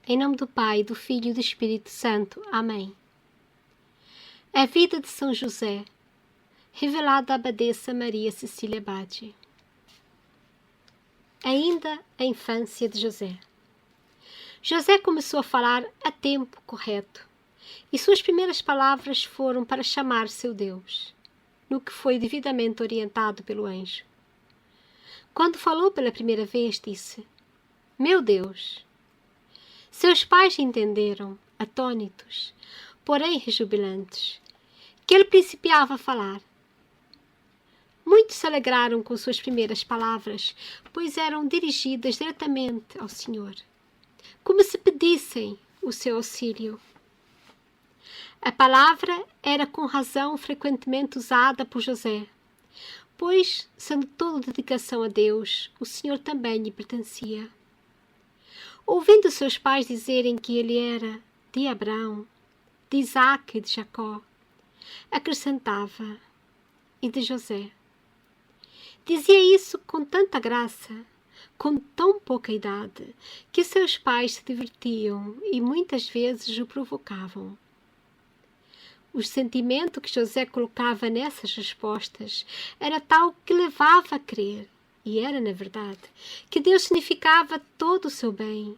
Em nome do Pai, do Filho e do Espírito Santo. Amém. A vida de São José, revelada à abadesa Maria Cecília Abade. Ainda a infância de José. José começou a falar a tempo correto, e suas primeiras palavras foram para chamar seu Deus, no que foi devidamente orientado pelo anjo. Quando falou pela primeira vez, disse: Meu Deus! Seus pais entenderam, atônitos, porém rejubilantes, que ele principiava a falar. Muitos se alegraram com suas primeiras palavras, pois eram dirigidas diretamente ao Senhor, como se pedissem o seu auxílio. A palavra era com razão frequentemente usada por José, pois, sendo toda dedicação a Deus, o Senhor também lhe pertencia. Ouvindo seus pais dizerem que ele era de Abraão, de Isaque e de Jacó, acrescentava: e de José. Dizia isso com tanta graça, com tão pouca idade, que seus pais se divertiam e muitas vezes o provocavam. O sentimento que José colocava nessas respostas era tal que levava a crer, e era, na verdade, que Deus significava todo o seu bem,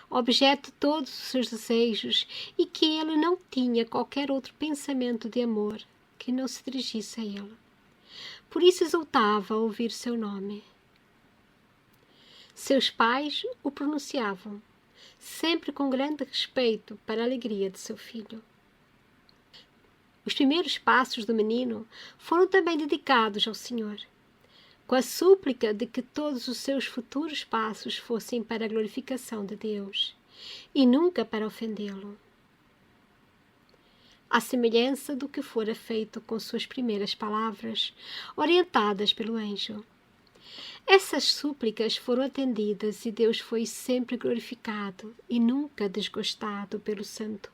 objeto de todos os seus desejos, e que ele não tinha qualquer outro pensamento de amor que não se dirigisse a ele. Por isso exultava ao ouvir seu nome. Seus pais o pronunciavam, sempre com grande respeito para a alegria de seu filho. Os primeiros passos do menino foram também dedicados ao Senhor, com a súplica de que todos os seus futuros passos fossem para a glorificação de Deus e nunca para ofendê-lo. À semelhança do que fora feito com suas primeiras palavras, orientadas pelo anjo. Essas súplicas foram atendidas e Deus foi sempre glorificado e nunca desgostado pelo santo,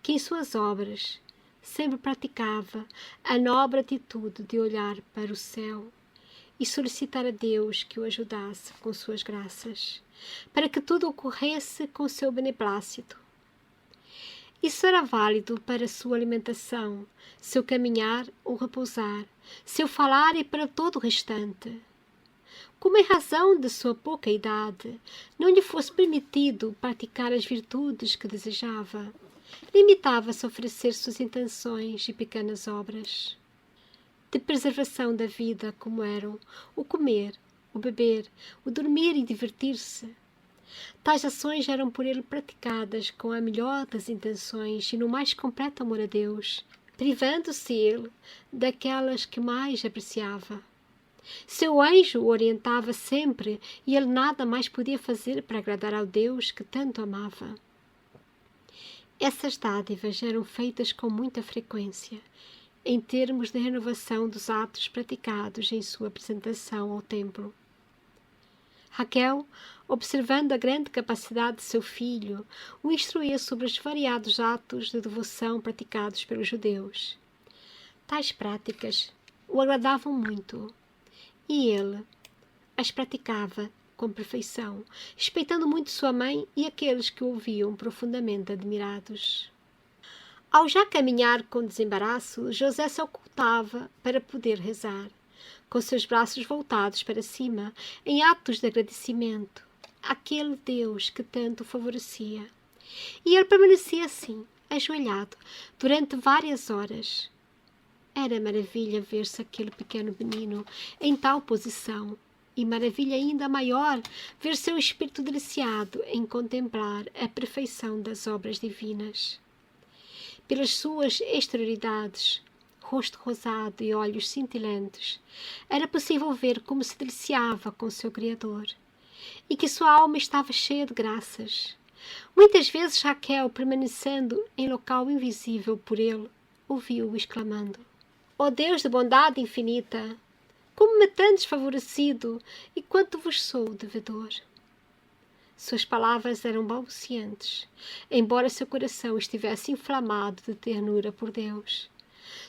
que em suas obras sempre praticava a nobre atitude de olhar para o céu e solicitar a Deus que o ajudasse com suas graças, para que tudo ocorresse com seu beneplácito. Isso era válido para sua alimentação, seu caminhar ou repousar, seu falar e para todo o restante. Como em razão de sua pouca idade, não lhe fosse permitido praticar as virtudes que desejava, limitava-se a oferecer suas intenções e pequenas obras de preservação da vida, como eram o comer, o beber, o dormir e divertir-se. Tais ações eram por ele praticadas com a melhor das intenções e no mais completo amor a Deus, privando-se ele daquelas que mais apreciava. Seu anjo o orientava sempre e ele nada mais podia fazer para agradar ao Deus que tanto amava. Essas dádivas eram feitas com muita frequência, em termos de renovação dos atos praticados em sua apresentação ao templo. Raquel, observando a grande capacidade de seu filho, o instruía sobre os variados atos de devoção praticados pelos judeus. Tais práticas o agradavam muito, e ele as praticava com perfeição, respeitando muito sua mãe e aqueles que o ouviam profundamente admirados. Ao já caminhar com desembaraço, José se ocultava para poder rezar, com seus braços voltados para cima, em atos de agradecimento àquele Deus que tanto o favorecia. E ele permanecia assim, ajoelhado, durante várias horas. Era maravilha ver-se aquele pequeno menino em tal posição, e maravilha ainda maior ver seu espírito deliciado em contemplar a perfeição das obras divinas. Pelas suas exterioridades, rosto rosado e olhos cintilantes, era possível ver como se deliciava com seu Criador, e que sua alma estava cheia de graças. Muitas vezes Raquel, permanecendo em local invisível por ele, ouviu-o exclamando: Ó Deus de bondade infinita, como me tendes favorecido e quanto vos sou devedor. Suas palavras eram balbuciantes, embora seu coração estivesse inflamado de ternura por Deus.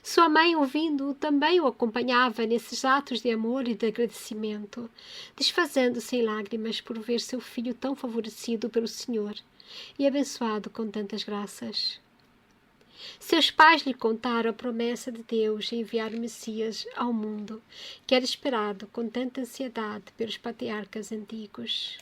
Sua mãe, ouvindo-o, também o acompanhava nesses atos de amor e de agradecimento, desfazendo-se em lágrimas por ver seu filho tão favorecido pelo Senhor e abençoado com tantas graças. Seus pais lhe contaram a promessa de Deus em enviar o Messias ao mundo, que era esperado com tanta ansiedade pelos patriarcas antigos.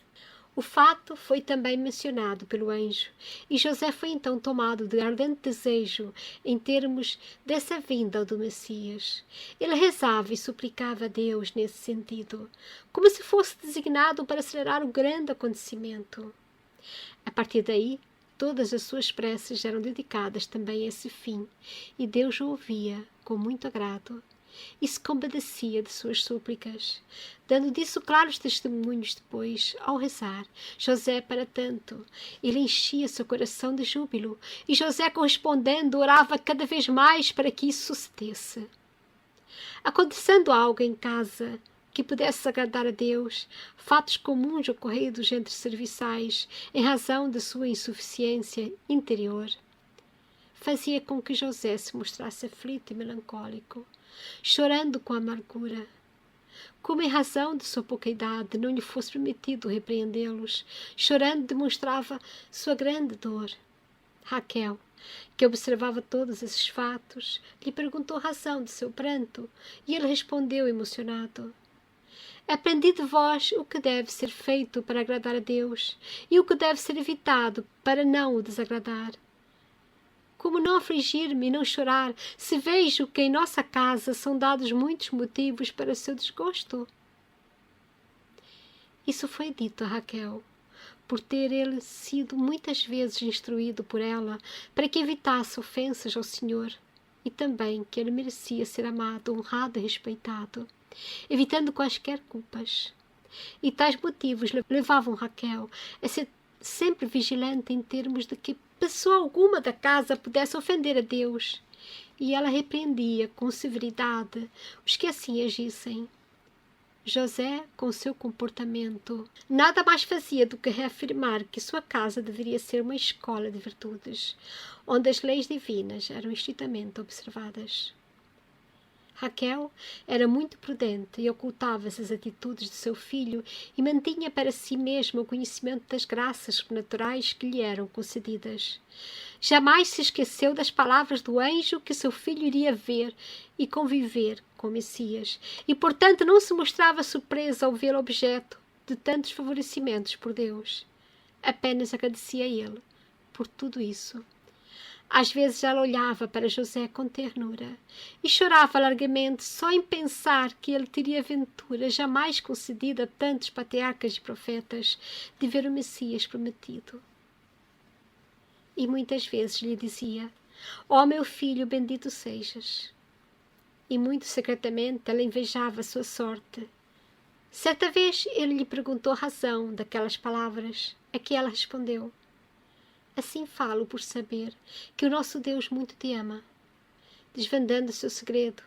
O fato foi também mencionado pelo anjo, e José foi então tomado de ardente desejo em termos dessa vinda do Messias. Ele rezava e suplicava a Deus nesse sentido, como se fosse designado para acelerar o grande acontecimento. A partir daí, todas as suas preces eram dedicadas também a esse fim, e Deus o ouvia com muito agrado e se compadecia de suas súplicas, dando disso claros testemunhos depois, ao rezar. José, para tanto, ele enchia seu coração de júbilo, e José, correspondendo, orava cada vez mais para que isso sucedesse. Acontecendo algo em casa que pudesse agradar a Deus, fatos comuns ocorridos entre serviçais, em razão da sua insuficiência interior, fazia com que José se mostrasse aflito e melancólico, chorando com amargura. Como em razão de sua pouca idade não lhe fosse permitido repreendê-los, chorando demonstrava sua grande dor. Raquel, que observava todos esses fatos, lhe perguntou a razão de seu pranto, e ele respondeu emocionado: aprendi de vós o que deve ser feito para agradar a Deus e o que deve ser evitado para não o desagradar. Como não afligir-me e não chorar, se vejo que em nossa casa são dados muitos motivos para o seu desgosto? Isso foi dito a Raquel, por ter ele sido muitas vezes instruído por ela para que evitasse ofensas ao Senhor, e também que ele merecia ser amado, honrado e respeitado, evitando quaisquer culpas. E tais motivos levavam Raquel a ser sempre vigilante em termos de que pessoa alguma da casa pudesse ofender a Deus, e ela repreendia com severidade os que assim agissem. José, com seu comportamento, nada mais fazia do que reafirmar que sua casa deveria ser uma escola de virtudes, onde as leis divinas eram estritamente observadas. Raquel era muito prudente e ocultava essas atitudes de seu filho e mantinha para si mesma o conhecimento das graças sobrenaturais que lhe eram concedidas. Jamais se esqueceu das palavras do anjo que seu filho iria ver e conviver com o Messias, e portanto não se mostrava surpresa ao vê-lo objeto de tantos favorecimentos por Deus. Apenas agradecia a ele por tudo isso. Às vezes ela olhava para José com ternura e chorava largamente só em pensar que ele teria a ventura jamais concedida a tantos patriarcas e profetas de ver o Messias prometido. E muitas vezes lhe dizia: ó meu filho, bendito sejas. E muito secretamente ela invejava a sua sorte. Certa vez ele lhe perguntou a razão daquelas palavras, a que ela respondeu: assim falo por saber que o nosso Deus muito te ama. Desvendando o seu segredo,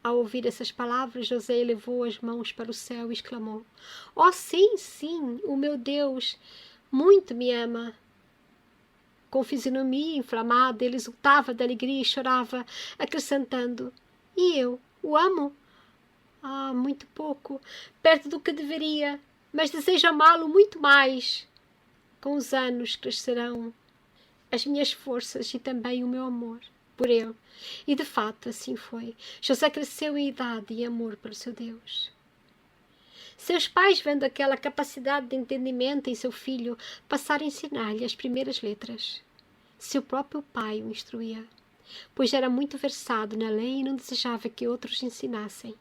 ao ouvir essas palavras, José elevou as mãos para o céu e exclamou: oh, sim, sim, o meu Deus muito me ama. Com fisionomia inflamada, ele exultava de alegria e chorava, acrescentando: e eu o amo? Ah, muito pouco, perto do que deveria, mas desejo amá-lo muito mais. Com os anos crescerão as minhas forças e também o meu amor por ele. E de fato assim foi. José cresceu em idade e amor pelo seu Deus. Seus pais, vendo aquela capacidade de entendimento em seu filho, passaram a ensinar-lhe as primeiras letras. Seu próprio pai o instruía, pois era muito versado na lei e não desejava que outros ensinassem,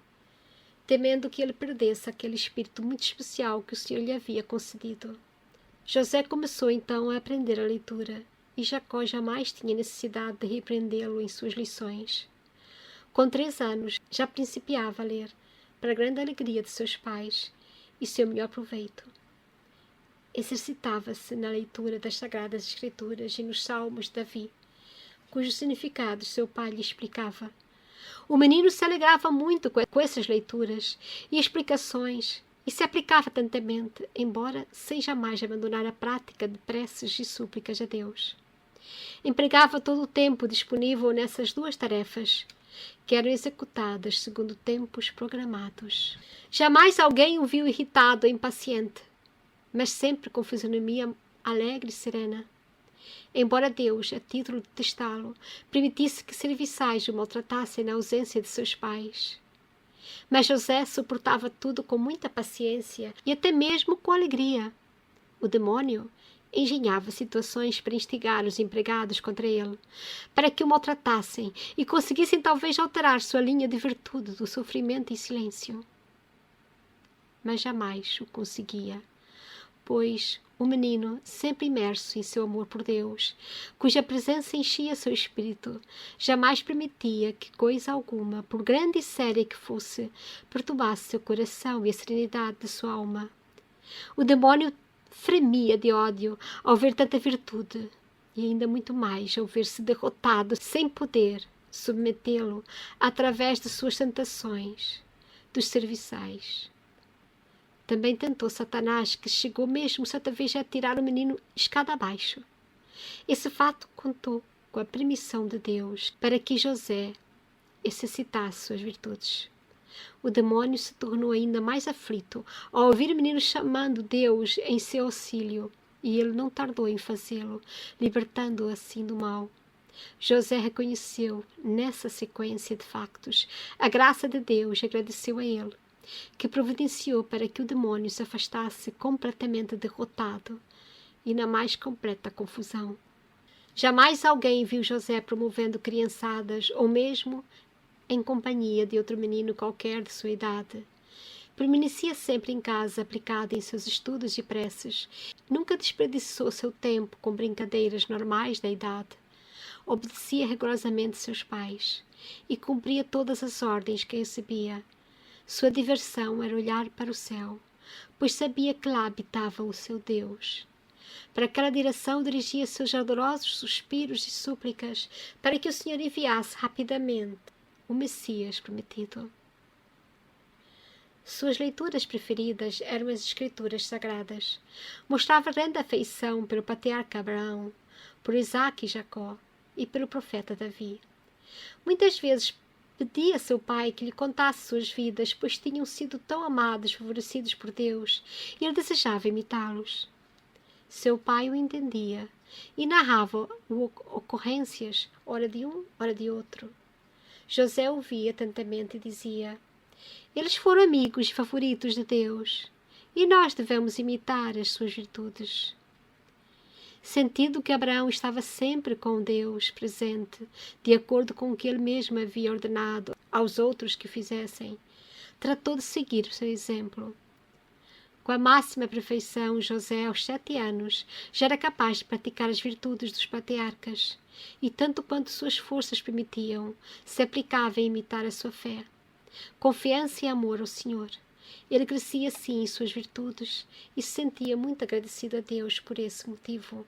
temendo que ele perdesse aquele espírito muito especial que o Senhor lhe havia concedido. José começou então a aprender a leitura, e Jacó jamais tinha necessidade de repreendê-lo em suas lições. Com 3 anos, já principiava a ler, para a grande alegria de seus pais e seu melhor proveito. Exercitava-se na leitura das Sagradas Escrituras e nos Salmos de Davi, cujos significados seu pai lhe explicava. O menino se alegrava muito com essas leituras e explicações, e se aplicava atentamente, embora sem jamais abandonar a prática de preces e súplicas a Deus. Empregava todo o tempo disponível nessas 2 tarefas, que eram executadas segundo tempos programados. Jamais alguém o viu irritado ou impaciente, mas sempre com fisionomia alegre e serena. Embora Deus, a título de testá-lo, permitisse que serviçais o maltratassem na ausência de seus pais. Mas José suportava tudo com muita paciência e até mesmo com alegria. O demônio engenhava situações para instigar os empregados contra ele, para que o maltratassem e conseguissem talvez alterar sua linha de virtude do sofrimento em silêncio. Mas jamais o conseguia, pois o menino, sempre imerso em seu amor por Deus, cuja presença enchia seu espírito, jamais permitia que coisa alguma, por grande e séria que fosse, perturbasse seu coração e a serenidade de sua alma. O demônio fremia de ódio ao ver tanta virtude, e ainda muito mais ao ver-se derrotado sem poder submetê-lo através de suas tentações, dos serviçais. Também tentou Satanás, que chegou mesmo certa vez a tirar o menino escada abaixo. Esse fato contou com a permissão de Deus para que José exercitasse suas virtudes. O demônio se tornou ainda mais aflito ao ouvir o menino chamando Deus em seu auxílio, e ele não tardou em fazê-lo, libertando-o assim do mal. José reconheceu, nessa sequência de factos, a graça de Deus e agradeceu a ele, que providenciou para que o demônio se afastasse completamente derrotado e na mais completa confusão. Jamais alguém viu José promovendo criançadas ou mesmo em companhia de outro menino qualquer de sua idade. Permanecia sempre em casa, aplicado em seus estudos e preces. Nunca desperdiçou seu tempo com brincadeiras normais da idade. Obedecia rigorosamente seus pais e cumpria todas as ordens que recebia. Sua diversão era olhar para o céu, pois sabia que lá habitava o seu Deus. Para aquela direção dirigia seus ardorosos suspiros e súplicas para que o Senhor enviasse rapidamente o Messias prometido. Suas leituras preferidas eram as Escrituras Sagradas. Mostrava grande afeição pelo patriarca Abraão, por Isaque e Jacó e pelo profeta Davi. Muitas vezes pedia a seu pai que lhe contasse suas vidas, pois tinham sido tão amados e favorecidos por Deus, e ele desejava imitá-los. Seu pai o entendia e narrava ocorrências, ora de um, ora de outro. José ouvia atentamente e dizia: eles foram amigos e favoritos de Deus, e nós devemos imitar as suas virtudes. Sentindo que Abraão estava sempre com Deus presente, de acordo com o que ele mesmo havia ordenado aos outros que fizessem, tratou de seguir o seu exemplo. Com a máxima perfeição, José, aos 7 anos, já era capaz de praticar as virtudes dos patriarcas, e tanto quanto suas forças permitiam, se aplicava a imitar a sua fé, confiança e amor ao Senhor. Ele crescia assim em suas virtudes e se sentia muito agradecido a Deus por esse motivo.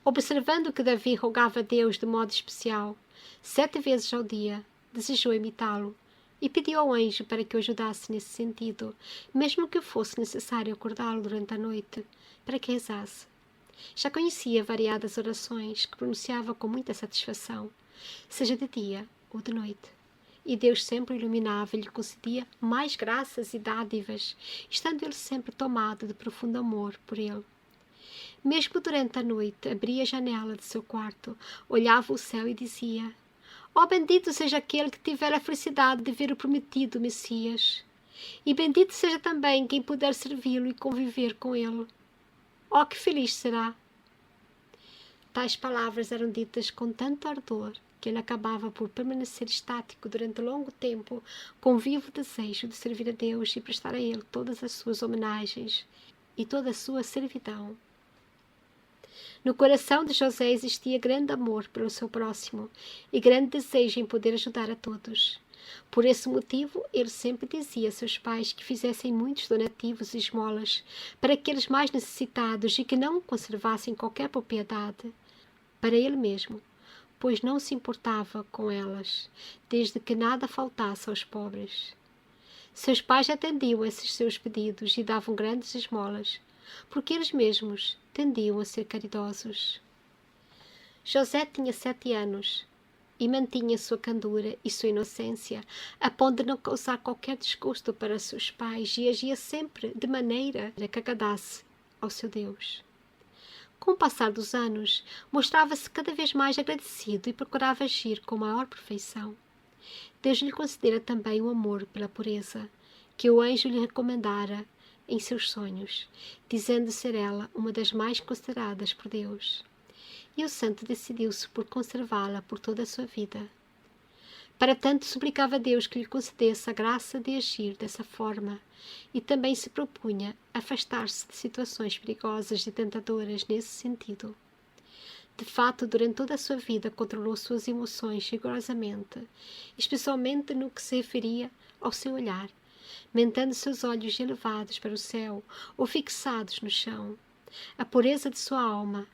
Observando que Davi rogava a Deus de modo especial, 7 vezes ao dia, desejou imitá-lo e pediu ao anjo para que o ajudasse nesse sentido, mesmo que fosse necessário acordá-lo durante a noite, para que rezasse. Já conhecia variadas orações que pronunciava com muita satisfação, seja de dia ou de noite. E Deus sempre o iluminava e lhe concedia mais graças e dádivas, estando ele sempre tomado de profundo amor por ele. Mesmo durante a noite, abria a janela de seu quarto, olhava o céu e dizia: ó, bendito seja aquele que tiver a felicidade de ver o prometido Messias, e bendito seja também quem puder servi-lo e conviver com ele. Ó, que feliz será! Tais palavras eram ditas com tanto ardor que ele acabava por permanecer estático durante longo tempo, com vivo desejo de servir a Deus e prestar a Ele todas as suas homenagens e toda a sua servidão. No coração de José existia grande amor pelo seu próximo e grande desejo em poder ajudar a todos. Por esse motivo, ele sempre dizia a seus pais que fizessem muitos donativos e esmolas para aqueles mais necessitados e que não conservassem qualquer propriedade para ele mesmo, pois não se importava com elas, desde que nada faltasse aos pobres. Seus pais atendiam a esses seus pedidos e davam grandes esmolas, porque eles mesmos tendiam a ser caridosos. José tinha 7 anos, e mantinha sua candura e sua inocência, a ponto de não causar qualquer desgosto para seus pais e agia sempre de maneira que agradasse ao seu Deus. Com o passar dos anos, mostrava-se cada vez mais agradecido e procurava agir com maior perfeição. Deus lhe concedera também o amor pela pureza, que o anjo lhe recomendara em seus sonhos, dizendo ser ela uma das mais consideradas por Deus. E o santo decidiu-se por conservá-la por toda a sua vida. Para tanto, suplicava a Deus que lhe concedesse a graça de agir dessa forma, e também se propunha afastar-se de situações perigosas e tentadoras nesse sentido. De fato, durante toda a sua vida, controlou suas emoções rigorosamente, especialmente no que se referia ao seu olhar, mantendo seus olhos elevados para o céu ou fixados no chão. A pureza de sua alma,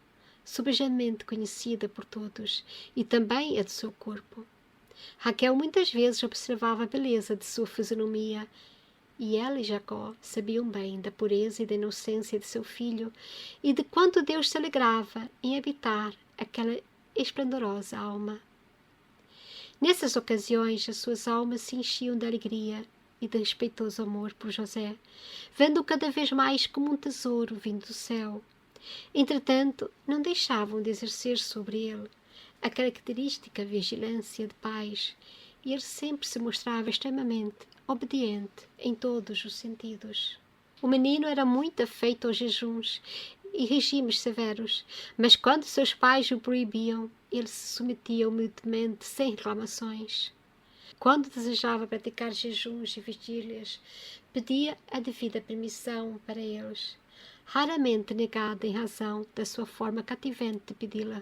subejamente conhecida por todos, e também a de seu corpo. Raquel muitas vezes observava a beleza de sua fisionomia, e ela e Jacó sabiam bem da pureza e da inocência de seu filho e de quanto Deus se alegrava em habitar aquela esplendorosa alma. Nessas ocasiões, as suas almas se enchiam de alegria e de respeitoso amor por José, vendo-o cada vez mais como um tesouro vindo do céu. Entretanto, não deixavam de exercer sobre ele a característica vigilância de pais, e ele sempre se mostrava extremamente obediente em todos os sentidos. O menino era muito afeito aos jejuns e regimes severos, mas quando seus pais o proibiam, ele se submetia humildemente, sem reclamações. Quando desejava praticar jejuns e vigílias, pedia a devida permissão para eles, raramente negada em razão da sua forma cativante de pedi-la.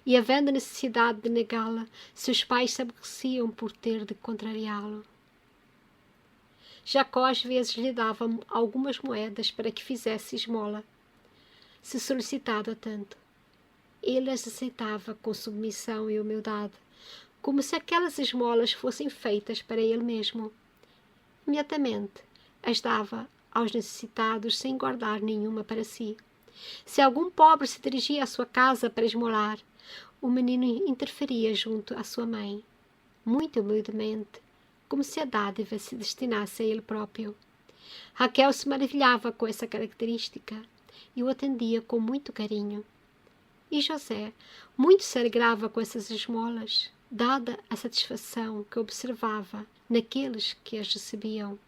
E, havendo necessidade de negá-la, seus pais se aborreciam por ter de contrariá-lo. Jacó às vezes lhe dava algumas moedas para que fizesse esmola, se solicitado a tanto. Ele as aceitava com submissão e humildade, como se aquelas esmolas fossem feitas para ele mesmo. Imediatamente as dava aos necessitados sem guardar nenhuma para si. Se algum pobre se dirigia à sua casa para esmolar, o menino interferia junto à sua mãe, muito humildemente, como se a dádiva se destinasse a ele próprio. Raquel se maravilhava com essa característica e o atendia com muito carinho. E José muito se alegrava com essas esmolas, dada a satisfação que observava naqueles que as recebiam.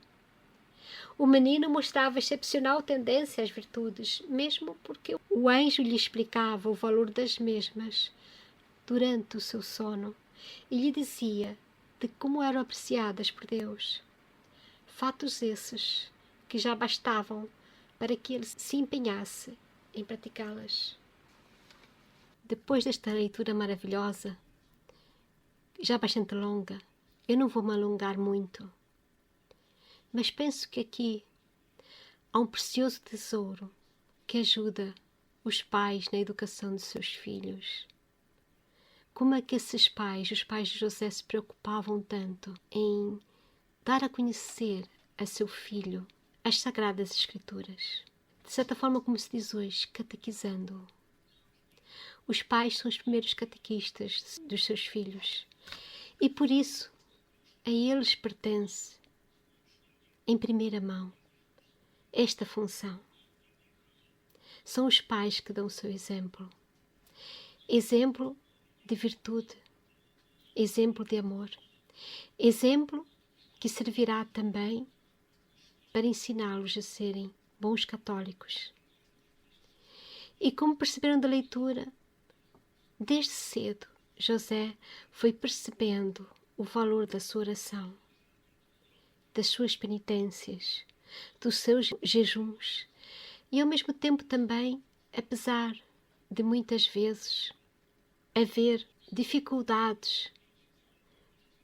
O menino mostrava excepcional tendência às virtudes, mesmo porque o anjo lhe explicava o valor das mesmas durante o seu sono e lhe dizia de como eram apreciadas por Deus. Fatos esses que já bastavam para que ele se empenhasse em praticá-las. Depois desta leitura maravilhosa, já bastante longa, eu não vou me alongar muito, mas penso que aqui há um precioso tesouro que ajuda os pais na educação de seus filhos. Como é que esses pais, os pais de José, se preocupavam tanto em dar a conhecer a seu filho as Sagradas Escrituras? De certa forma, como se diz hoje, catequizando-o. Os pais são os primeiros catequistas dos seus filhos e, por isso, a eles pertence, em primeira mão, esta função. São os pais que dão o seu exemplo. Exemplo de virtude, exemplo de amor, exemplo que servirá também para ensiná-los a serem bons católicos. E como perceberam da leitura, desde cedo José foi percebendo o valor da sua oração, das suas penitências, dos seus jejuns e ao mesmo tempo também, apesar de muitas vezes haver dificuldades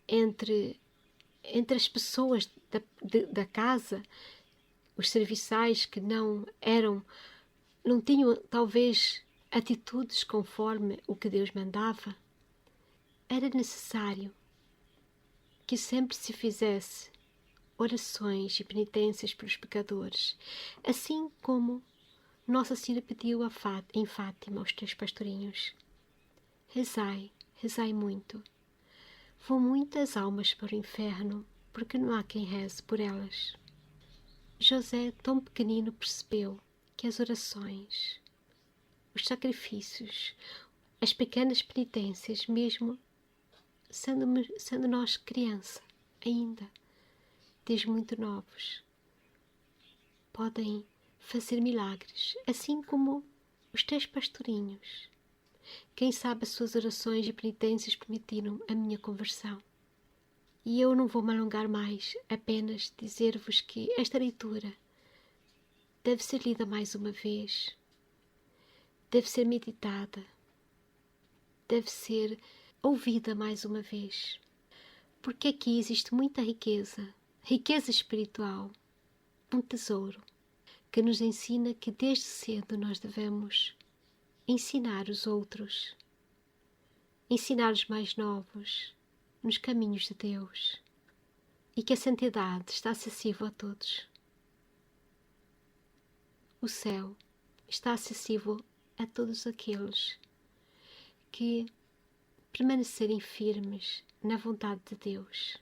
entre as pessoas da casa, os serviçais que não tinham talvez atitudes conforme o que Deus mandava, era necessário que sempre se fizesse orações e penitências pelos pecadores, assim como Nossa Senhora pediu em Fátima aos 3 pastorinhos. Rezai, rezai muito, Vão muitas almas para o inferno, porque não há quem reze por elas. José, tão pequenino, percebeu que as orações, os sacrifícios, as pequenas penitências, mesmo sendo nós criança ainda, desde muito novos, podem fazer milagres, assim como os 3 pastorinhos. Quem sabe as suas orações e penitências permitiram a minha conversão. E eu não vou me alongar mais, apenas dizer-vos que esta leitura deve ser lida mais uma vez, deve ser meditada, deve ser ouvida mais uma vez, porque aqui existe muita riqueza, riqueza espiritual, um tesouro, que nos ensina que desde cedo nós devemos ensinar os outros, ensinar os mais novos nos caminhos de Deus, e que a santidade está acessível a todos. O céu está acessível a todos aqueles que permanecerem firmes na vontade de Deus.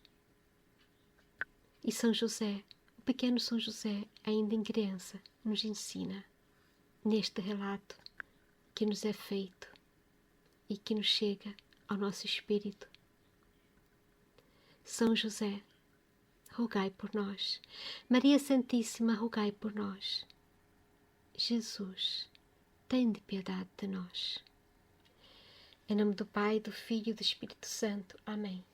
E São José, o pequeno São José, ainda em criança, nos ensina neste relato que nos é feito e que nos chega ao nosso espírito. São José, rogai por nós. Maria Santíssima, rogai por nós. Jesus, tende piedade de nós. Em nome do Pai, do Filho e do Espírito Santo. Amém.